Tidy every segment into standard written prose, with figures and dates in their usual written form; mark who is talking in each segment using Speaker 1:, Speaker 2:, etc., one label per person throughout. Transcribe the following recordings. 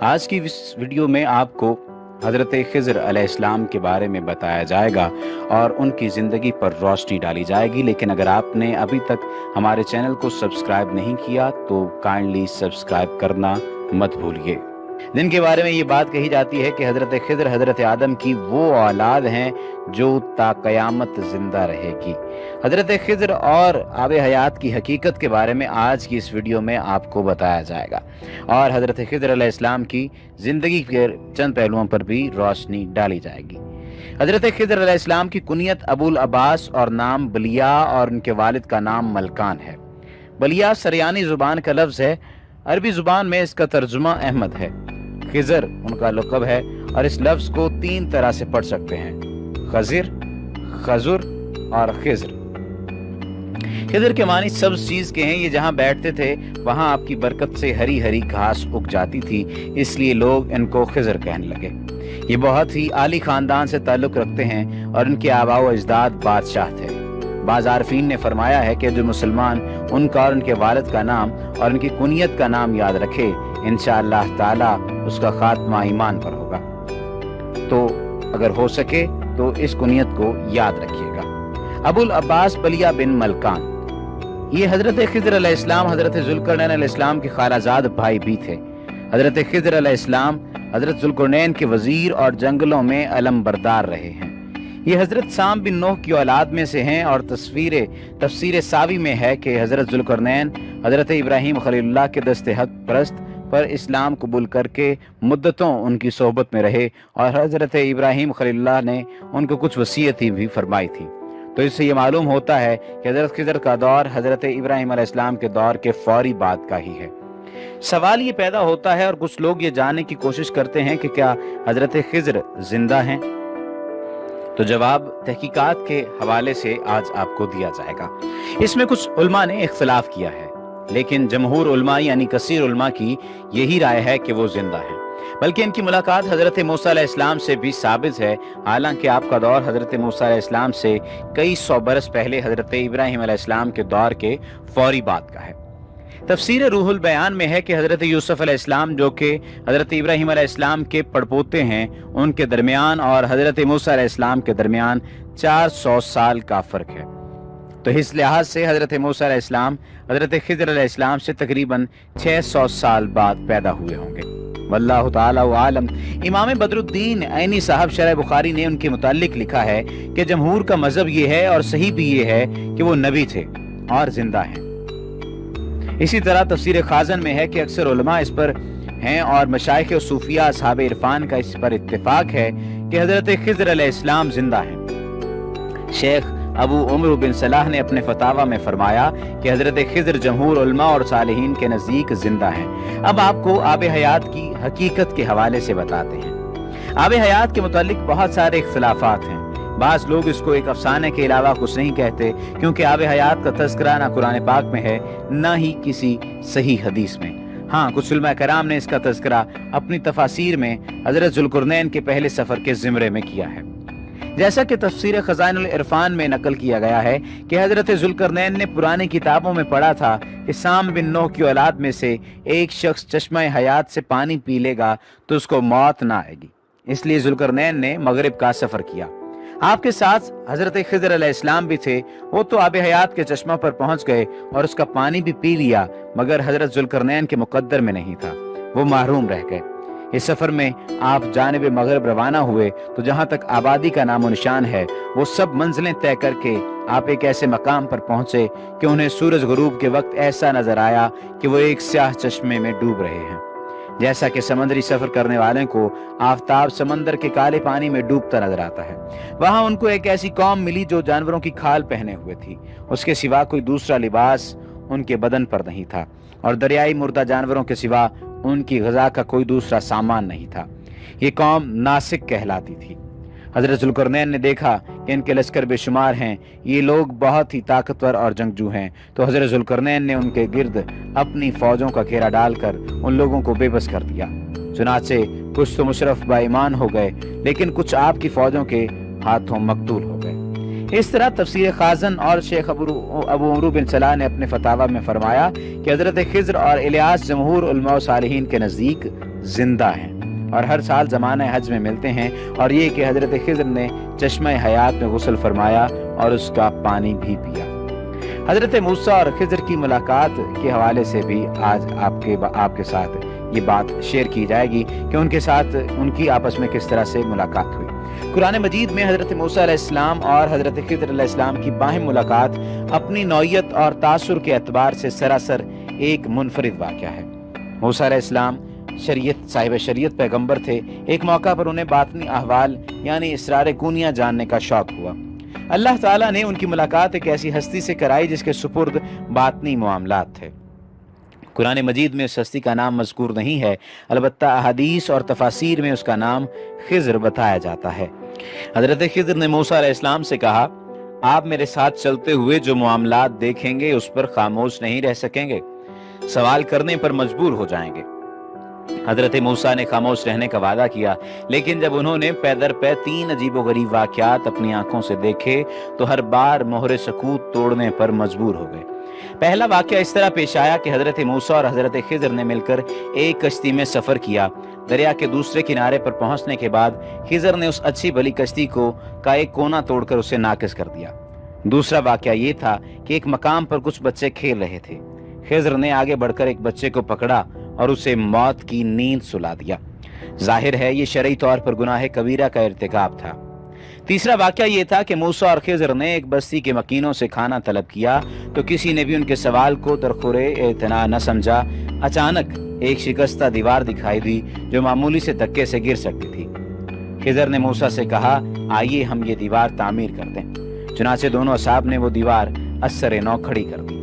Speaker 1: آج کی اس ویڈیو میں آپ کو حضرت خضر علیہ السلام کے بارے میں بتایا جائے گا اور ان کی زندگی پر روشنی ڈالی جائے گی، لیکن اگر آپ نے ابھی تک ہمارے چینل کو سبسکرائب نہیں کیا تو کائنڈلی سبسکرائب کرنا مت بھولیے۔ جن کے بارے میں یہ بات کہی جاتی ہے کہ حضرت خضر حضرت آدم کی وہ اولاد ہیں جو تا قیامت زندہ رہے گی۔ حضرت خضر اور آب حیات کی حقیقت کے بارے میں آج کی اس ویڈیو میں آپ کو بتایا جائے گا اور حضرت خضر علیہ السلام کی زندگی کے چند پہلوؤں پر بھی روشنی ڈالی جائے گی۔ حضرت خضر علیہ السلام کی کنیت ابو العباس اور نام بلیا اور ان کے والد کا نام ملکان ہے۔ بلیا سریانی زبان کا لفظ ہے، عربی زبان میں اس کا ترجمہ احمد ہے۔ خضر ان کا لقب ہے اور اس لفظ کو 3 طرح سے پڑھ سکتے ہیں: خضر، خضر اور خضر۔ خضر کے معنی سبز چیز کے ہیں، یہ جہاں بیٹھتے تھے وہاں آپ کی برکت سے ہری ہری گھاس اگ جاتی تھی، اس لیے لوگ ان کو خضر کہنے لگے۔ یہ بہت ہی عالی خاندان سے تعلق رکھتے ہیں اور ان کے آباء و اجداد بادشاہ تھے۔ بعض عارفین نے فرمایا ہے کہ جو مسلمان ان کا اور ان کے والد کا نام اور ان کی کنیت کا نام یاد رکھے، انشاءاللہ تعالی اس کا خاتمہ ایمان پر ہوگا۔ تو اگر ہو سکے تو اس کنیت کو یاد رکھیے گا۔ ابو العباس بلیا بن ملکان، یہ حضرت خضر علیہ السلام حضرت ذوالقرنین علیہ السلام کے خالہ زاد بھائی بھی تھے۔ حضرت خضر علیہ السلام حضرت ذوالقرنین کے وزیر اور جنگلوں میں علم بردار رہے ہیں۔ یہ حضرت سام بن نوح کی اولاد میں سے ہیں اور تفسیر ساوی میں ہے کہ حضرت ذوالقرنین حضرت ابراہیم خلیل اللہ کے دست حق پرست پر اسلام قبول کر کے مدتوں ان کی صحبت میں رہے اور حضرت ابراہیم خلیل اللہ نے ان کو کچھ وصیتیں بھی فرمائی تھی۔ تو اس سے یہ معلوم ہوتا ہے کہ حضرت خضر کا دور حضرت ابراہیم علیہ السلام کے دور کے فوری بعد کا ہی ہے۔ سوال یہ پیدا ہوتا ہے اور کچھ لوگ یہ جاننے کی کوشش کرتے ہیں کہ کیا حضرت خضر زندہ ہیں؟ تو جواب تحقیقات کے حوالے سے آج آپ کو دیا جائے گا۔ اس میں کچھ علماء نے اختلاف کیا ہے، لیکن جمہور علماء یعنی کثیر علماء کی یہی رائے ہے کہ وہ زندہ ہیں، بلکہ ان کی ملاقات حضرت موسیٰ علیہ السلام سے بھی ثابت ہے، حالانکہ آپ کا دور حضرت موسیٰ علیہ السلام سے کئی سو برس پہلے حضرت ابراہیم علیہ السلام کے دور کے فوری بعد کا ہے۔ تفسیر روح البیان میں ہے کہ حضرت یوسف علیہ السلام جو کہ حضرت ابراہیم علیہ السلام کے پڑپوتے ہیں، ان کے درمیان اور حضرت موسیٰ علیہ السلام کے درمیان 400 سال کا فرق ہے۔ تو اس لحاظ سے حضرت موسیٰ علیہ السلام حضرت خضر علیہ السلام سے تقریباً 600 سال بعد پیدا ہوئے ہوں گے۔ واللہ تعالی عالم۔ امام بدر الدین عینی صاحب شرح بخاری نے ان کے متعلق لکھا ہے کہ جمہور کا مذہب یہ ہے اور صحیح بھی یہ ہے کہ وہ نبی تھے اور زندہ ہیں۔ اسی طرح تفسیر خازن میں ہے کہ اکثر علماء اس پر ہیں اور مشائخ و صوفیہ اصحاب عرفان کا اس پر اتفاق ہے کہ حضرت خضر علیہ السلام زندہ ہیں۔ شیخ ابو عمرو بن صلاح نے اپنے فتاوی میں فرمایا کہ حضرت خضر جمہور علماء اور صالحین کے نزدیک زندہ ہیں۔ اب آپ کو آب حیات کی حقیقت کے حوالے سے بتاتے ہیں۔ آب حیات کے متعلق بہت سارے اختلافات ہیں۔ بعض لوگ اس کو ایک افسانے کے علاوہ کچھ نہیں کہتے، کیونکہ آب حیات کا تذکرہ نہ قرآن پاک میں ہے نہ ہی کسی صحیح حدیث میں۔ ہاں، کچھ علماء کرام نے اس کا تذکرہ اپنی تفاسیر میں حضرت ذوالقرنین کے پہلے سفر کے زمرے میں کیا ہے، جیسا کہ تفسیر خزائن العرفان میں نقل کیا گیا ہے کہ حضرت ذوالقرنین نے پرانی کتابوں میں پڑھا تھا کہ سام بن نوح کی اولاد میں سے ایک شخص چشمہ حیات سے پانی پی لے گا تو اس کو موت نہ آئے گی، اس لیے ذوالقرنین نے مغرب کا سفر کیا۔ آپ کے ساتھ حضرت خضر علیہ السلام بھی تھے، وہ تو آب حیات کے چشمہ پر پہنچ گئے اور اس کا پانی بھی پی لیا، مگر حضرت ذوالقرنین کے مقدر میں نہیں تھا، وہ محروم رہ گئے۔ اس سفر میں آپ جانب مغرب روانہ ہوئے تو جہاں تک آبادی کا نام و نشان ہے وہ سب منزلیں طے کر کے آپ ایک ایسے مقام پر پہنچے کہ انہیں سورج غروب کے وقت ایسا نظر آیا کہ وہ ایک سیاہ چشمے میں ڈوب رہے ہیں، جیسا کہ سمندری سفر کرنے والے کو آفتاب سمندر کے کالے پانی میں ڈوبتا نظر آتا ہے۔ وہاں ان کو ایک ایسی قوم ملی جو جانوروں کی کھال پہنے ہوئے تھی، اس کے سوا کوئی دوسرا لباس ان کے بدن پر نہیں تھا، اور دریائی مردہ جانوروں کے سوا ان کی غذا کا کوئی دوسرا سامان نہیں تھا۔ یہ قوم ناسک کہلاتی تھی۔ حضرت ذوالقرنین نے دیکھا کہ ان کے لشکر بے شمار ہیں، یہ لوگ بہت ہی طاقتور اور جنگجو ہیں، تو حضرت ذوالقرنین نے ان کے گرد اپنی فوجوں کا گھیرا ڈال کر ان لوگوں کو بے بس کر دیا۔ چنانچہ کچھ تو مشرف با ایمان ہو گئے، لیکن کچھ آپ کی فوجوں کے ہاتھوں مقتول ہو گئے۔ اس طرح تفسیر خازن اور شیخ ابو عمرو بن صلاح نے اپنے فتاوی میں فرمایا کہ حضرت خضر اور الیاس جمہور علماء و صالحین کے نزدیک زندہ ہیں اور ہر سال زمانہ حج میں ملتے ہیں، اور یہ کہ حضرت خضر نے چشمہ حیات میں غسل فرمایا اور اس کا پانی بھی پیا۔ حضرت موسیٰ اور خضر کی ملاقات کے حوالے سے بھی آج آپ کے ساتھ یہ بات شیئر کی جائے گی کہ ان کی آپس میں کس طرح سے ملاقات ہوئی۔ قرآن مجید میں حضرت موسیٰ علیہ السلام اور حضرت خضر علیہ السلام کی باہم ملاقات اپنی نوعیت اور تاثر کے اعتبار سے سراسر ایک منفرد واقعہ ہے۔ موسیٰ علیہ السلام صاحب شریعت پیغمبر تھے۔ ایک موقع پر انہیں باطنی احوال یعنی اسرار کونیاں جاننے کا شوق ہوا۔ اللہ تعالیٰ نے ان کی ملاقات ایک ایسی ہستی سے کرائی جس کے سپرد باطنی معاملات تھے۔ قرآن مجید میں اس ہستی کا نام مذکور نہیں ہے، البتہ احادیث اور تفاسیر میں اس کا نام خضر بتایا جاتا ہے۔ حضرت خضر نے موسیٰ علیہ السلام سے کہا، آپ میرے ساتھ چلتے ہوئے جو معاملات دیکھیں گے اس پر خاموش نہیں رہ سکیں گے، سوال کرنے پر مجبور ہو جائیں گے۔ حضرت موسیٰ نے خاموش رہنے کا وعدہ کیا، لیکن جب انہوں نے پے در پے 3 عجیب و غریب واقعات اپنی آنکھوں سے دیکھے تو ہر بار مہر سکوت توڑنے پر مجبور ہو گئے۔ پہلا واقعہ اس طرح پیش آیا کہ حضرت موسیٰ اور حضرت خضر نے مل کر ایک کشتی میں سفر کیا۔ دریا کے دوسرے کنارے پر پہنچنے کے بعد خضر نے اس اچھی بھلی کشتی کا ایک کونا توڑ کر اسے ناقص کر دیا۔ دوسرا واقعہ یہ تھا کہ ایک مقام پر کچھ بچے کھیل رہے تھے۔ خضر نے آگے بڑھ کر ایک بچے کو پکڑا اور اسے موت کی نیند سلا دیا۔ ظاہر ہے یہ شرعی طور پر گناہ کبیرہ کا ارتکاب تھا۔ تیسرا واقعہ یہ تھا کہ موسیٰ اور خضر نے ایک بستی کے مکینوں سے کھانا طلب کیا تو کسی نے بھی ان کے سوال کو درخور اعتنا نہ سمجھا۔ اچانک ایک شکستہ دیوار دکھائی دی جو معمولی سے دھکے سے گر سکتی تھی۔ خضر نے موسیٰ سے کہا، آئیے ہم یہ دیوار تعمیر کر دیں۔ چنانچہ دونوں اصحاب نے وہ دیوار اثر نو کھڑی کر دی۔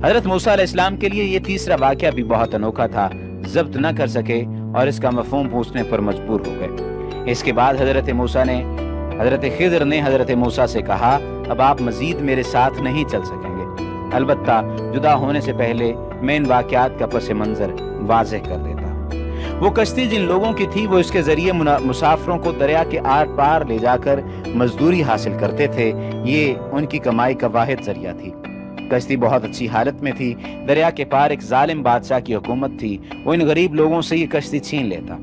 Speaker 1: حضرت موسیٰ علیہ السلام کے لیے یہ تیسرا واقعہ بھی بہت انوکھا تھا، ضبط نہ کر سکے اور اس کا مفہوم پوچھنے پر مجبور ہو گئے۔ اس کے بعد حضرت خضر نے حضرت موسیٰ سے کہا، اب آپ مزید میرے ساتھ نہیں چل سکیں گے، البتہ جدا ہونے سے پہلے میں ان واقعات کا پس منظر واضح کر دیتا ہوں۔ وہ کشتی جن لوگوں کی تھی وہ اس کے ذریعے مسافروں کو دریا کے آر پار لے جا کر مزدوری حاصل کرتے تھے، یہ ان کی کمائی کا واحد ذریعہ تھی۔ کشتی بہت اچھی حالت میں تھی۔ دریا کے پار ایک ظالم بادشاہ کی حکومت تھی، وہ ان غریب لوگوں سے یہ کشتی چھین لیتا۔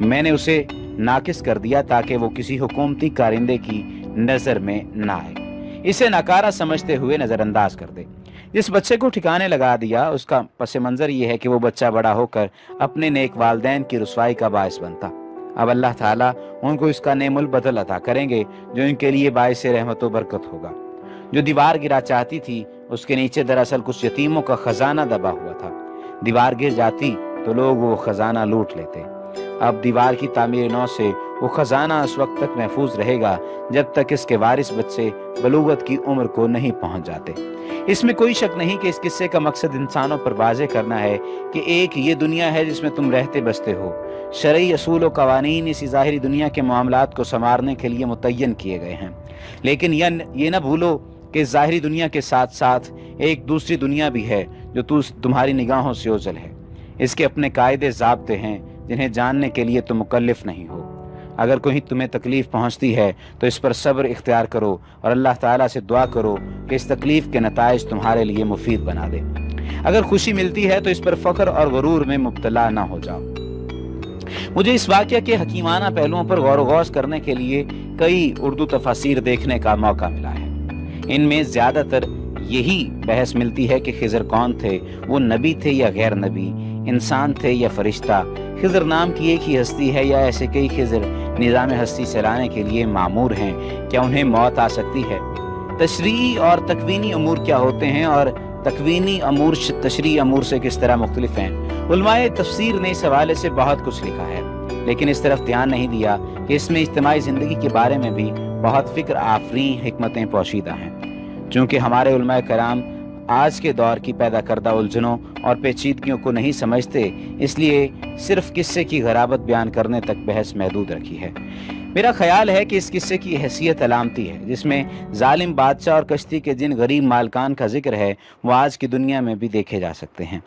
Speaker 1: میں نے اسے ناقص کر دیا تاکہ وہ کسی حکومتی کارندے کی نظر میں نہ آئے، اسے ناکارہ سمجھتے ہوئے نظر انداز کر دے۔ جس بچے کو ٹھکانے لگا دیا اس کا پس منظر یہ ہے کہ وہ بچہ بڑا ہو کر اپنے نیک والدین کی رسوائی کا باعث بنتا۔ اب اللہ تعالیٰ ان کو اس کا نعم البدل عطا کریں گے جو ان کے لیے باعث رحمت و برکت ہوگا۔ جو دیوار گرا چاہتی تھی اس کے نیچے دراصل کچھ یتیموں کا خزانہ دبا ہوا تھا۔ دیوار گر جاتی تو لوگ وہ خزانہ لوٹ لیتے۔ اب دیوار کی تعمیر نو سے وہ خزانہ اس وقت تک محفوظ رہے گا جب تک اس کے وارث بچے بلوغت کی عمر کو نہیں پہنچ جاتے۔ اس میں کوئی شک نہیں کہ اس قصے کا مقصد انسانوں پر واضح کرنا ہے کہ ایک یہ دنیا ہے جس میں تم رہتے بستے ہو۔ شرعی اصول و قوانین اسی ظاہری دنیا کے معاملات کو سنوارنے کے لیے متعین کیے گئے ہیں، لیکن یہ نہ بھولو کہ ظاہری دنیا کے ساتھ ساتھ ایک دوسری دنیا بھی ہے جو تمہاری نگاہوں سے اوجھل ہے۔ اس کے اپنے قاعدے ضابطے ہیں جنہیں جاننے کے لیے تم مکلف نہیں ہو۔ اگر کوئی تمہیں تکلیف پہنچتی ہے تو اس پر صبر اختیار کرو اور اللہ تعالیٰ سے دعا کرو کہ اس تکلیف کے نتائج تمہارے لیے مفید بنا دے۔ اگر خوشی ملتی ہے تو اس پر فخر اور غرور میں مبتلا نہ ہو جاؤ۔ مجھے اس واقعہ کے حکیمانہ پہلوؤں پر غور و غوص کرنے کے لیے کئی اردو تفاسیر دیکھنے کا موقع ملا ہے۔ ان میں زیادہ تر یہی بحث ملتی ہے کہ خضر کون تھے، وہ نبی تھے یا غیر نبی، انسان تھے یا فرشتہ، خضر نام کی ایک ہی ہستی ہے یا ایسے کئی خضر نظام ہستی چلانے کے لیے معمور ہیں، کیا انہیں موت آ سکتی ہے؟ تشریعی اور تکوینی امور کیا ہوتے ہیں اور تکوینی امور تشریعی امور سے کس طرح مختلف ہیں؟ علماء تفسیر نے اس حوالے سے بہت کچھ لکھا ہے، لیکن اس طرف دھیان نہیں دیا کہ اس میں اجتماعی زندگی کے بارے میں بھی بہت فکر آفرین حکمتیں پوشیدہ ہیں۔ چونکہ ہمارے علماء کرام آج کے دور کی پیدا کردہ الجھنوں اور پیچیدگیوں کو نہیں سمجھتے، اس لیے صرف قصے کی غرابت بیان کرنے تک بحث محدود رکھی ہے۔ میرا خیال ہے کہ اس قصے کی حیثیت علامتی ہے، جس میں ظالم بادشاہ اور کشتی کے جن غریب مالکان کا ذکر ہے وہ آج کی دنیا میں بھی دیکھے جا سکتے ہیں۔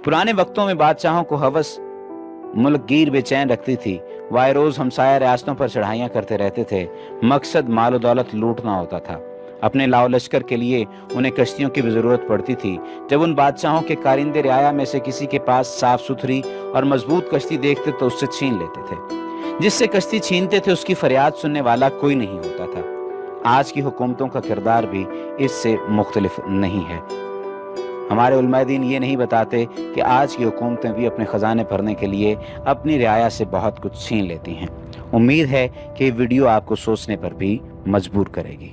Speaker 1: پرانے وقتوں میں بادشاہوں کو ہوس ملک گیر بے چین رکھتی تھی، وہ آئے روز ہمسایہ ریاستوں پر چڑھائیاں کرتے رہتے تھے، مقصد مال و دولت لوٹنا ہوتا تھا۔ اپنے لاؤ لشکر کے لیے انہیں کشتیوں کی بھی ضرورت پڑتی تھی۔ جب ان بادشاہوں کے کارندے رعایا میں سے کسی کے پاس صاف ستھری اور مضبوط کشتی دیکھتے تو اس سے چھین لیتے تھے۔ جس سے کشتی چھینتے تھے اس کی فریاد سننے والا کوئی نہیں ہوتا تھا۔ آج کی حکومتوں کا کردار بھی اس سے مختلف نہیں ہے۔ ہمارے علماء دین یہ نہیں بتاتے کہ آج کی حکومتیں بھی اپنے خزانے بھرنے کے لیے اپنی رعایا سے بہت کچھ چھین لیتی ہیں۔ امید ہے کہ یہ ویڈیو آپ کو سوچنے پر بھی مجبور کرے گی۔